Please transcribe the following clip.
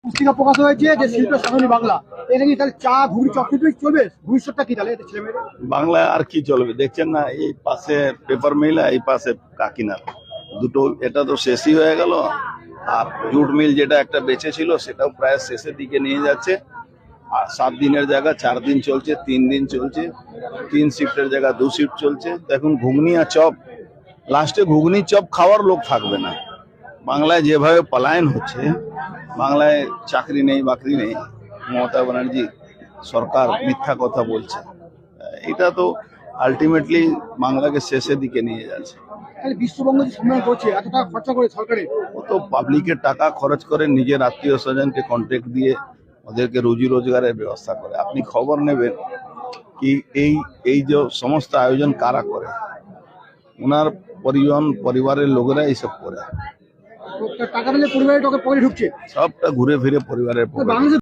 পুস্তিকা প্রকাশ হয়েছে যে শিল্পের সাধনী বাংলা, এটা কি তাহলে চা ঘুগনি চটপটি চলবে? ভবিষ্যৎটা কি তাহলে এটা ছেলেমেয়েরা? বাংলায় আর কি চলবে দেখছেন না, এই পাশে পেপার মিল এই পাশে কাকিনার দুটো, এটা তো শেষই হয়ে গেল। আর জুট মিল যেটা একটা বেঁচে ছিল সেটাও প্রায় শেষের দিকে নিয়ে যাচ্ছে। আর 7 দিনের জায়গা 4 দিন চলছে, 3 দিন চলছে, 3 শিফটের জায়গা 2 শিফট চলছে। দেখুন ঘুগনি আর চপ, লাস্টে ঘুগনি চপ খাওয়ার লোক থাকবে না। বাংলায় যেভাবে পলায়ন হচ্ছে, বাংলায় চাকরি নেই বাকরি নেই, মমতা ব্যানার্জি সরকার মিথ্যা কথা বলছে, এটা তো আলটিমেটলি বাংলাকে শেষের দিকে নিয়ে যাচ্ছে। তাহলে বিশ্ববঙ্গ যে সম্মেলন করছে এত টাকা খরচা করে সরকারের, ও তো পাবলিকের টাকা খরচ করে নিজের আত্মীয় স্বজনকে কন্ট্যাক্ট দিয়ে ওদেরকে রুজি রোজগারের ব্যবস্থা করে। আপনি খবর নেবেন কি এই এই যে সমস্ত আয়োজন কারা করে, ওনার পরিবারের লোকেরা এইসব করে, টাকা দিলে পরিবারের টাকা পরে ঢুকছে। সবটা ঘুরে ফিরে পরিবারের পকেটে। বাংলাদেশ